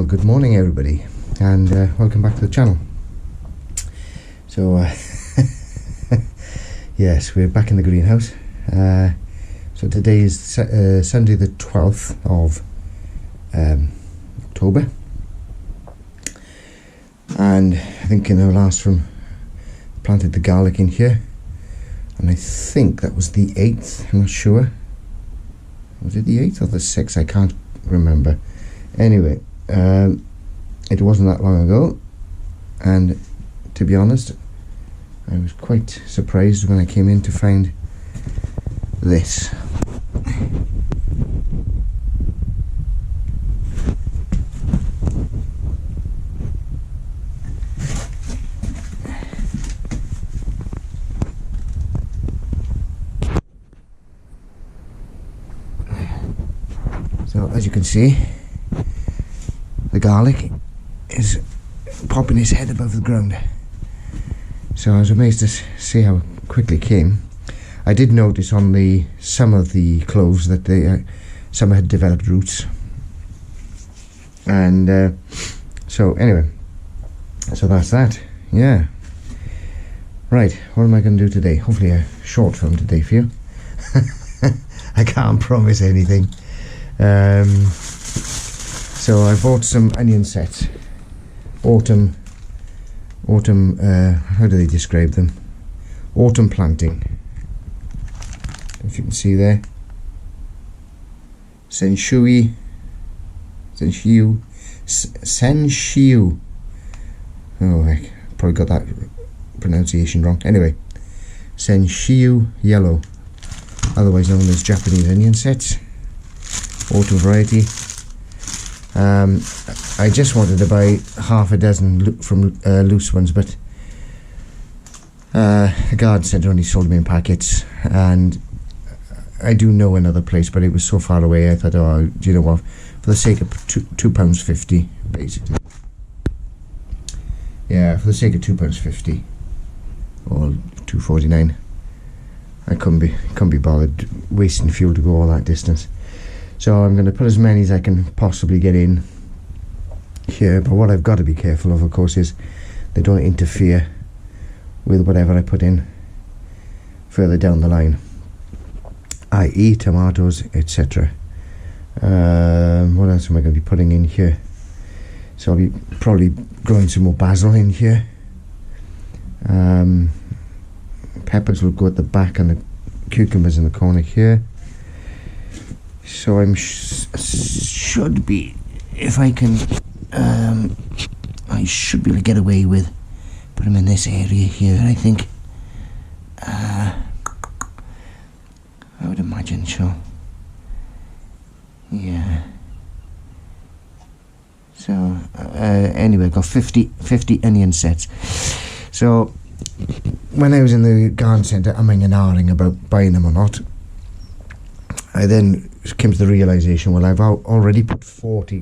good morning everybody, and welcome back to the channel. So yes, we're back in the greenhouse. So today is Sunday the 12th of October, and I think in the last from planted the garlic in here, and I think that was the 8th, I'm not sure. Was it the 8th or the 6th? I can't remember. Anyway, it wasn't that long ago, and to be honest, I was quite surprised when I came in to find this. So as you can see, the garlic is popping its head above the ground. So I was amazed to see how quickly it came. I did notice on some of the cloves that some had developed roots. And so anyway, so that's that. Yeah. Right, what am I going to do today? Hopefully a short film today for you. I can't promise anything. So I bought some onion sets. Autumn, how do they describe them? Autumn planting. If you can see there. Senshiu. Oh, I probably got that pronunciation wrong. Anyway, Senshiu yellow, otherwise known as Japanese onion sets. Autumn variety. I just wanted to buy half a dozen from loose ones, but the garden centre only sold me in packets, and I do know another place, but it was so far away. I thought, oh, do you know what? For the sake of £2.50, basically. Yeah, for the sake of £2.50 or £2.49, I couldn't be bothered wasting fuel to go all that distance. So I'm going to put as many as I can possibly get in here, but what I've got to be careful of course, is they don't interfere with whatever I put in further down the line, i.e. tomatoes, etc. What else am I going to be putting in here? So I'll be probably growing some more basil in here. Peppers will go at the back, and the cucumbers in the corner here. So I'm should be, if I can, I should be able to get away with put them in this area here, I think. I would imagine so. Yeah. So anyway, I've got 50 onion sets. So when I was in the garden centre umming and ahhing about buying them or not, I then came to the realisation, well, I've already put 40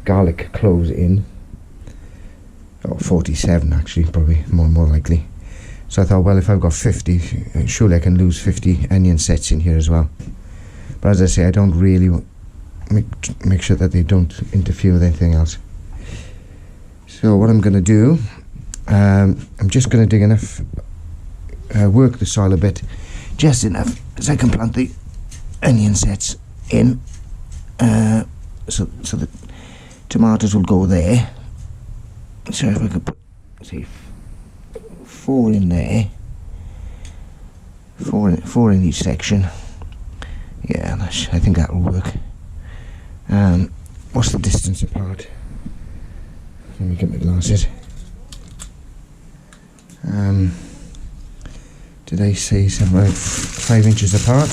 garlic cloves in, or 47 actually, probably more likely. So I thought, well, if I've got 50, surely I can lose 50 onion sets in here as well. But as I say, I don't really make sure that they don't interfere with anything else. So what I'm going to do, I'm just going to dig enough, work the soil a bit, just enough as I can plant the onion sets in, so the tomatoes will go there. So if I could put, say, 4 in there, 4 in each section. Yeah, I think that will work. What's the distance apart? Let me get my glasses. Did I say something like 5 inches apart?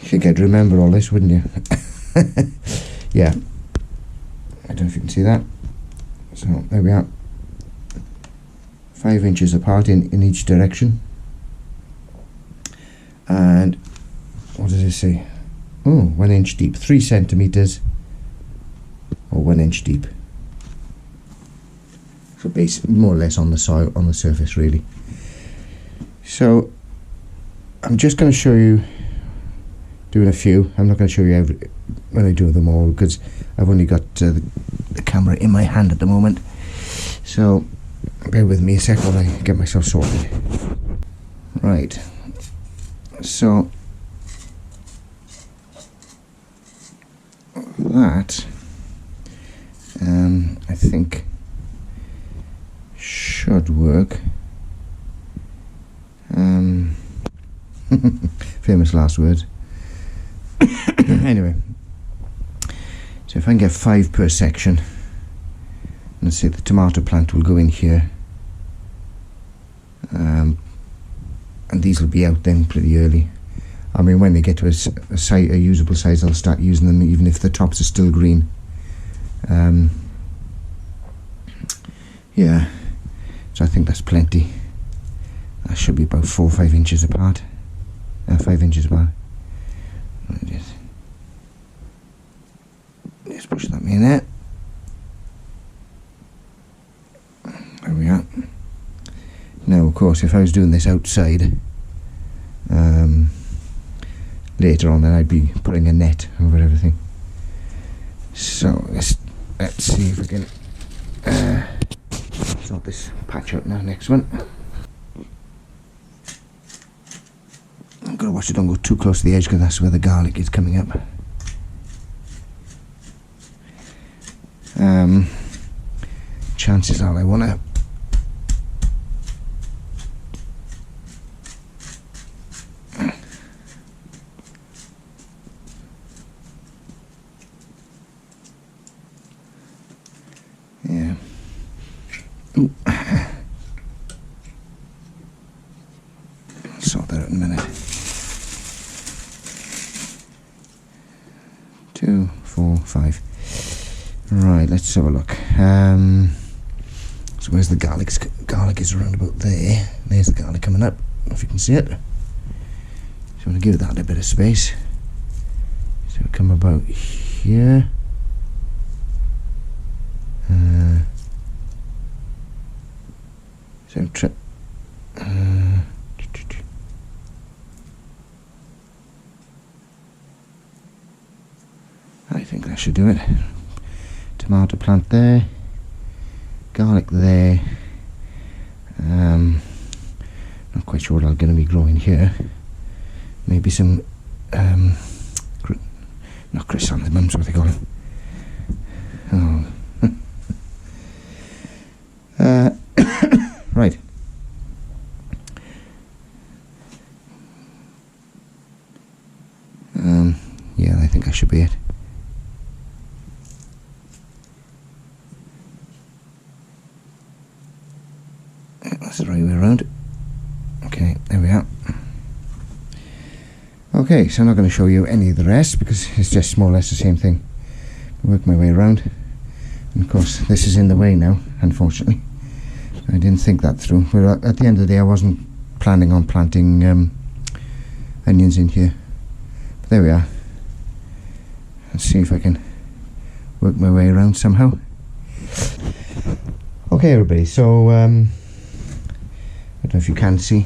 I think I'd remember all this, wouldn't you? Yeah. I don't know if you can see that. So there we are. 5 inches apart in each direction. And what does it say? Oh, 1 inch deep. 3 centimeters or 1 inch deep. So basically more or less on the soil, on the surface really. So I'm just going to show you doing a few. I'm not going to show you when I do them all, because I've only got the camera in my hand at the moment. So bear with me a sec while I get myself sorted. Right, so that I think should work. Famous last words. Anyway, so if I can get 5 per section, let's say the tomato plant will go in here, and these will be out then pretty early. I mean, when they get to a usable size, I'll start using them even if the tops are still green. Yeah, so I think that's plenty. That should be about 4 or 5 inches apart. 5 inches apart. Just push that in there. There we are. Now, of course, if I was doing this outside, later on, then I'd be putting a net over everything. So let's see if we can sort this patch out now. Next one. I've got to watch it don't go too close to the edge, because that's where the garlic is coming up. Chances are I want to yeah. Ooh. Sort that out in a minute. 2, 4, 5. Right, let's have a look. So where's the garlic? Garlic is around about there. There's the garlic coming up, if you can see it. So I'm going to give that a bit of space. So it'll come about here. So I think that should do it. Tomato plant there, garlic there. Not quite sure what I'm going to be growing here. Maybe some not chrysanthemums, what they call it. Oh. Right. Yeah, I think that should be it. That's the right way around. Okay, there we are. Okay, so I'm not going to show you any of the rest, because it's just more or less the same thing. I'll work my way around. And of course, this is in the way now, unfortunately. I didn't think that through. But at the end of the day, I wasn't planning on planting onions in here. But there we are. Let's see if I can work my way around somehow. Okay, everybody, so I don't know if you can see,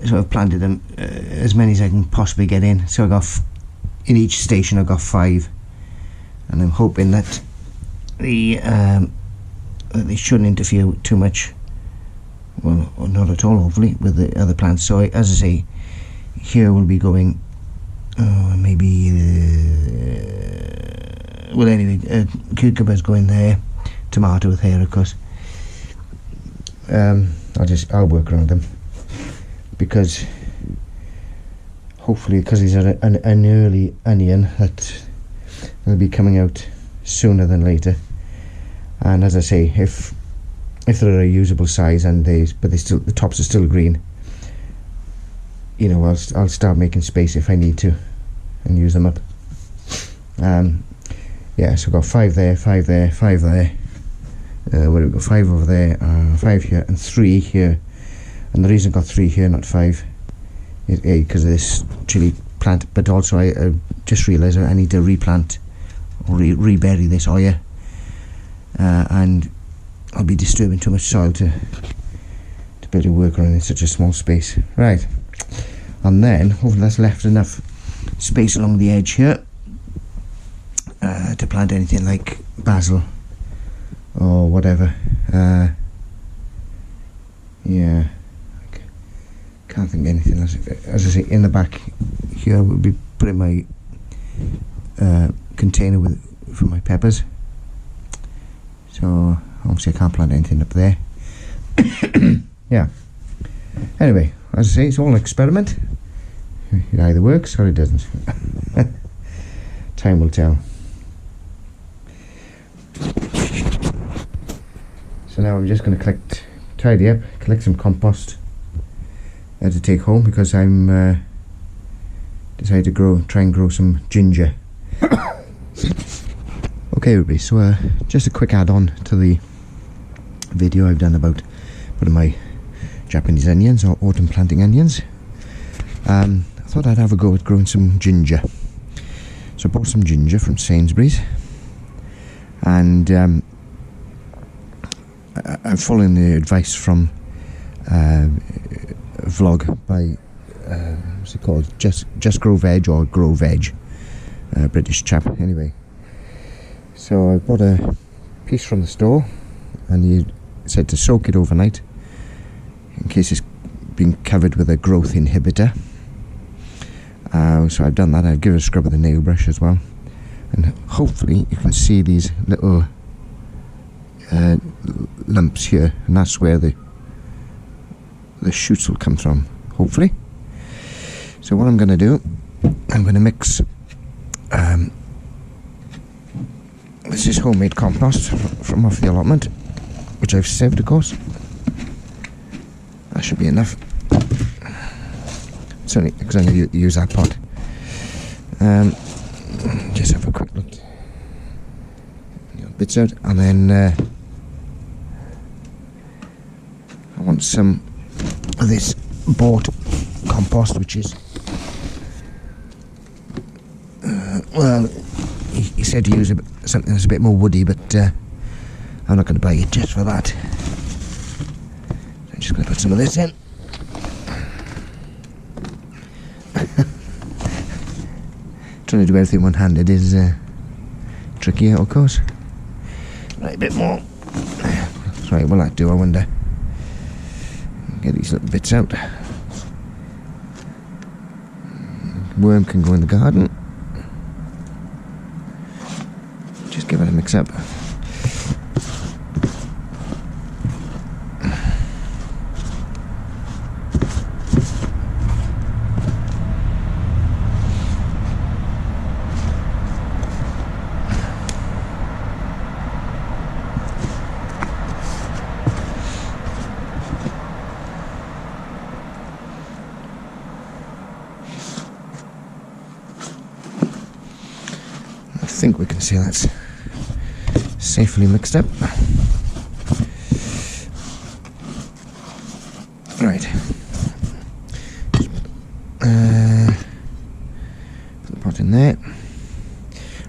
so I've planted them as many as I can possibly get in. So I got in each station I've got 5, and I'm hoping that that they shouldn't interfere too much, well, or not at all, hopefully, with the other plants. So as I say, here we'll be going maybe well, anyway, cucumbers going there, tomato with here, of course. I'll work around them, because hopefully, because he's an early onion, that will be coming out sooner than later. And as I say, if they're a usable size and the tops are still green, you know, I'll start making space if I need to and use them up. Yeah, so I've got 5 there, 5 there, 5 there. Where we've got 5 over there, 5 here, and 3 here. And the reason I got 3 here, not 5, is because of this chili plant, but also I just realised I need to replant or rebury this Oya, and I'll be disturbing too much soil to be able to work around in such a small space. Right, and then hopefully that's left enough space along the edge here to plant anything like basil or whatever. Yeah, can't think of anything else. As I say, in the back here would be putting my container for my peppers. So obviously I can't plant anything up there. Yeah. Anyway, as I say, it's all an experiment. It either works or it doesn't. Time will tell. So now I'm just going to tidy up, collect some compost to take home, because I'm decided to try and grow some ginger. Okay everybody, so just a quick add-on to the video I've done about putting my Japanese onions or autumn planting onions. I thought I'd have a go at growing some ginger. So I bought some ginger from Sainsbury's, and I'm following the advice from a vlog by what's it called, just Grow Veg or Grow Veg, British chap. Anyway, so I bought a piece from the store, and he said to soak it overnight in case it's been covered with a growth inhibitor. So I've done that. I've given it a scrub with a nail brush as well, and hopefully you can see these little lumps here, and that's where the shoots will come from, hopefully. So what I'm going to do, I'm going to mix this is homemade compost from off the allotment, which I've saved, of course. That should be enough. Certainly, because I'm going to use that pot. Just have a quick look. Bits out, and then I want some of this bought compost, which is well, he said to use something that's a bit more woody, but I'm not going to buy it just for that. So I'm just going to put some of this in. Trying to do everything one-handed is trickier, of course. Right, a bit more. Right, will that do, I wonder? Get these little bits out. Worm can go in the garden. Just give it a mix up. I think we can see that's safely mixed up. Right. Put the pot in there.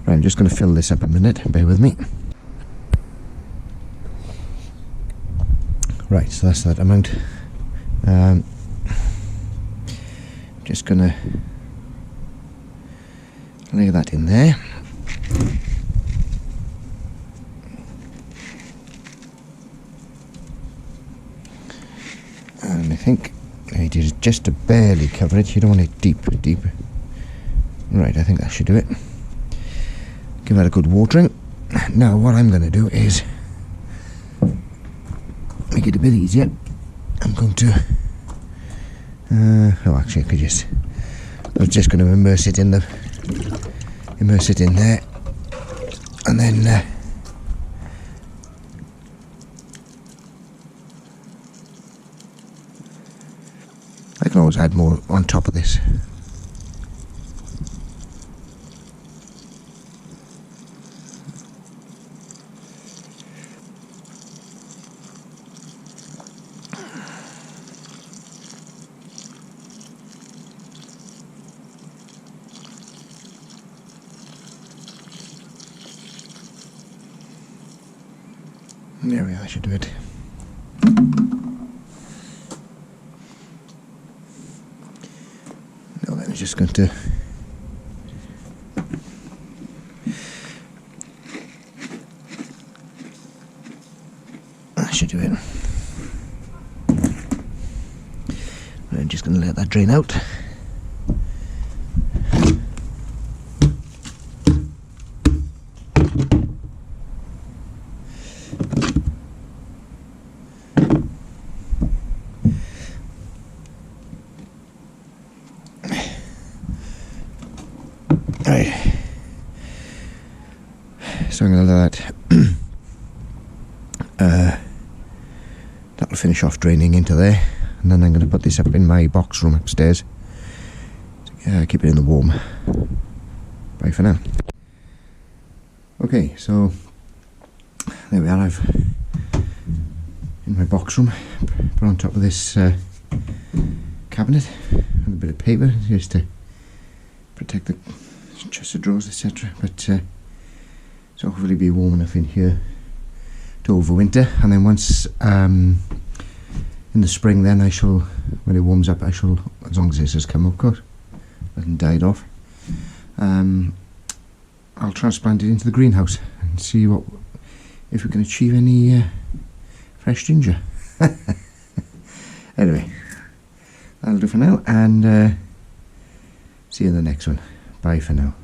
Right, I'm just going to fill this up a minute. Bear with me. Right, so that's that amount. Just going to lay that in there. And I think it is just to barely cover it. You don't want it deep. Right, I think that should do it. Give that a good watering. Now what I'm going to do is make it a bit easier. I'm going to actually I was just going to immerse it in there, and then I can always add more on top of this. There we are, I should do it. No, then I'm just going to should do it. I'm just going to let that drain out. Right. So I'm going to let that that'll finish off draining into there, and then I'm going to put this up in my box room upstairs to keep it in the warm. Bye for now. Okay, so there we are. I've in my box room put on top of this cabinet with a bit of paper just to protect the chest of drawers, etc. But so hopefully be warm enough in here to overwinter, and then once in the spring, then I shall, when it warms up, I shall, as long as this has come, of course, and died off, I'll transplant it into the greenhouse and see what, if we can achieve any fresh ginger. Anyway, that'll do for now, and see you in the next one. Bye for now.